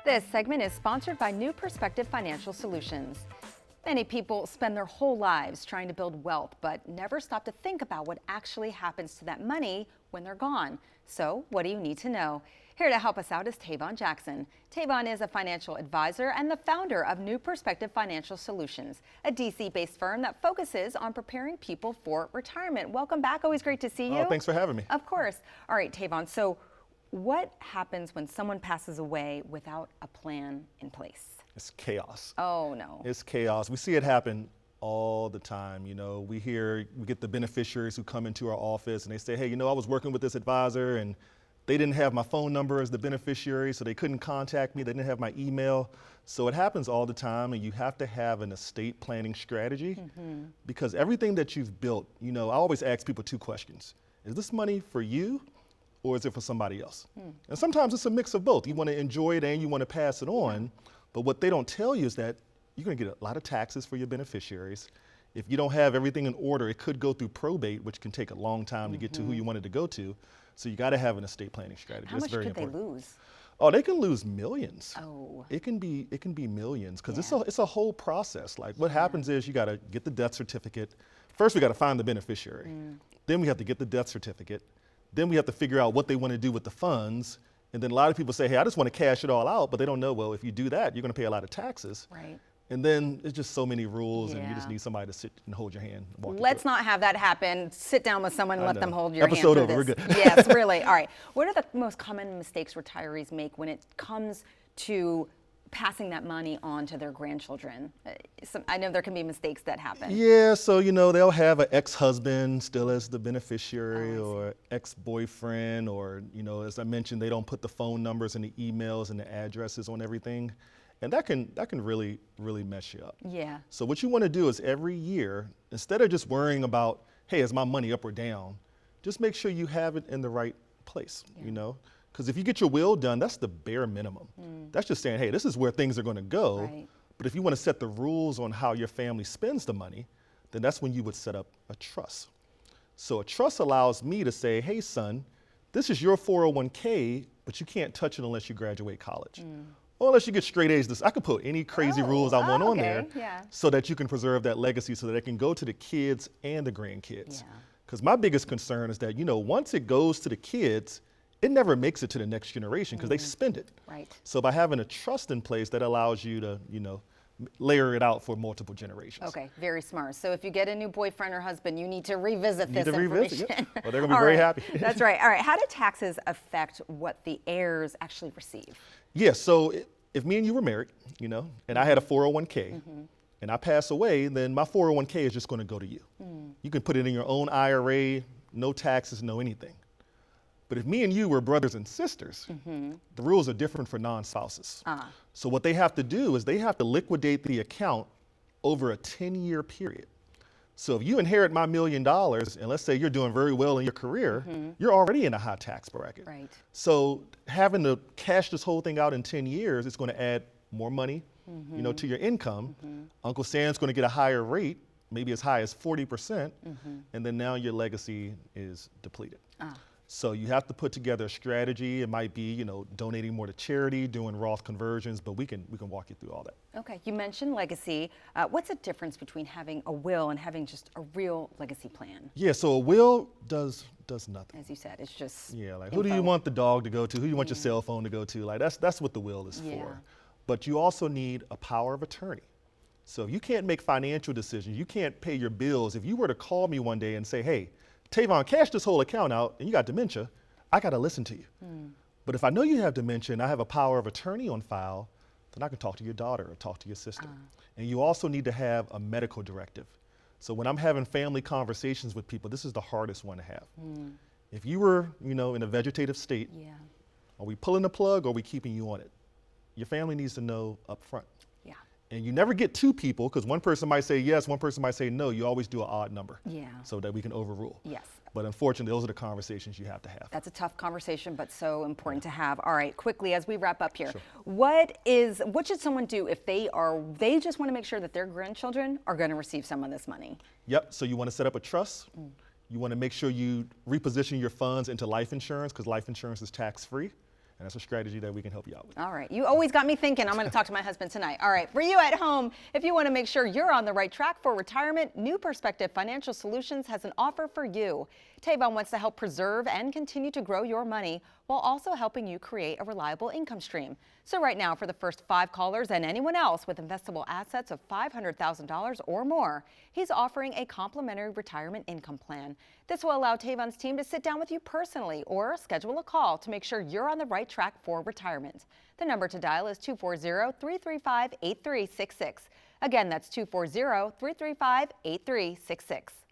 This segment is sponsored by New Perspective Financial Solutions. Many people spend their whole lives trying to build wealth, but never stop to think about what actually happens to that money when they're gone. So, what do you need to know? Here to help us out is Tavon Jackson. Tavon is a financial advisor and the founder of New Perspective Financial Solutions, a DC-based firm that focuses on preparing people for retirement. Welcome back. Always great to see you. Oh, thanks for having me. Of course. All right, Tavon. So, what happens when someone passes away without a plan in place? It's chaos. Oh, no. It's chaos. We see it happen all the time. You know, we get the beneficiaries who come into our office and they say, hey, I was working with this advisor and they didn't have my phone number as the beneficiary, so they couldn't contact me. They didn't have my email. So it happens all the time, and you have to have an estate planning strategy because everything that you've built, I always ask people two questions. Is this money for you or is it for somebody else? And sometimes it's a mix of both. You want to enjoy it and you want to pass it on, but what they don't tell you is that you're going to get a lot of taxes for your beneficiaries. If you don't have everything in order, it could go through probate, which can take a long time to get to who you wanted to go to. So you got to have an estate planning strategy. How much could they lose? Oh, they can lose millions. Oh. It can be millions because it's a whole process. Like what happens is you got to get the death certificate. First, we got to find the beneficiary. Then we have to get the death certificate. Then we have to figure out what they want to do with the funds. And then a lot of people say, hey, I just want to cash it all out, but they don't know, well, if you do that, you're going to pay a lot of taxes. Right. And then it's just so many rules and you just need somebody to sit and hold your hand. Let's not have that happen. Sit down with someone and let them hold your hand Episode through over, this. we're good. Yes, really. All right. What are the most common mistakes retirees make when it comes to passing that money on to their grandchildren? I know there can be mistakes that happen. Yeah, so they'll have an ex-husband still as the beneficiary or ex-boyfriend or, as I mentioned, they don't put the phone numbers and the emails and the addresses on everything. And that can really, really mess you up. Yeah. So what you want to do is every year, instead of just worrying about, hey, is my money up or down, just make sure you have it in the right place, Because if you get your will done, that's the bare minimum. That's just saying, hey, this is where things are going to go. Right. But if you want to set the rules on how your family spends the money, then that's when you would set up a trust. So a trust allows me to say, hey, son, this is your 401k, but you can't touch it unless you graduate college. Or unless you get straight A's. I could put any crazy rules I want on there so that you can preserve that legacy so that it can go to the kids and the grandkids. Because my biggest concern is that, once it goes to the kids, it never makes it to the next generation because they spend it. Right. So by having a trust in place, that allows you to, layer it out for multiple generations. Okay, very smart. So if you get a new boyfriend or husband, you need to revisit this information. Well, they're going to be very happy. That's right. All right. How do taxes affect what the heirs actually receive? Yeah, so if me and you were married, and I had a 401k, and I pass away, then my 401k is just going to go to you. You can put it in your own IRA, no taxes, no anything. But if me and you were brothers and sisters, the rules are different for non-spouses. So what they have to do is they have to liquidate the account over a 10-year period. So if you inherit my $1 million, and let's say you're doing very well in your career, you're already in a high tax bracket. Right. So having to cash this whole thing out in 10 years, it's going to add more money, to your income. Uncle Sam's going to get a higher rate, maybe as high as 40%, and then now your legacy is depleted. So you have to put together a strategy. It might be, donating more to charity, doing Roth conversions, but we can walk you through all that. Okay, you mentioned legacy. What's the difference between having a will and having just a real legacy plan? Yeah, so a will does nothing. As you said, it's just like who do you want the dog to go to? Who do you want your cell phone to go to? Like that's what the will is for. But you also need a power of attorney. So if you can't make financial decisions, you can't pay your bills. If you were to call me one day and say, hey, Tavon, cash this whole account out and you got dementia, I got to listen to you. But if I know you have dementia and I have a power of attorney on file, then I can talk to your daughter or talk to your sister. And you also need to have a medical directive. So when I'm having family conversations with people, this is the hardest one to have. If you were, in a vegetative state, are we pulling the plug or are we keeping you on it? Your family needs to know up front. And you never get two people because one person might say yes, one person might say no. You always do an odd number so that we can overrule. Yes. But unfortunately, those are the conversations you have to have. That's a tough conversation, but so important to have. All right, quickly as we wrap up here, what should someone do if they just want to make sure that their grandchildren are going to receive some of this money? Yep. So you want to set up a trust. You want to make sure you reposition your funds into life insurance because life insurance is tax-free. And that's a strategy that we can help you out with. All right. You always got me thinking. I'm going to talk to my husband tonight. All right. For you at home, if you want to make sure you're on the right track for retirement, New Perspective Financial Solutions has an offer for you. Tavon wants to help preserve and continue to grow your money while also helping you create a reliable income stream. So right now, for the first 5 callers and anyone else with investable assets of $500,000 or more, he's offering a complimentary retirement income plan. This will allow Tavon's team to sit down with you personally or schedule a call to make sure you're on the right track for retirement. The number to dial is 240-335-8366. Again, that's 240-335-8366.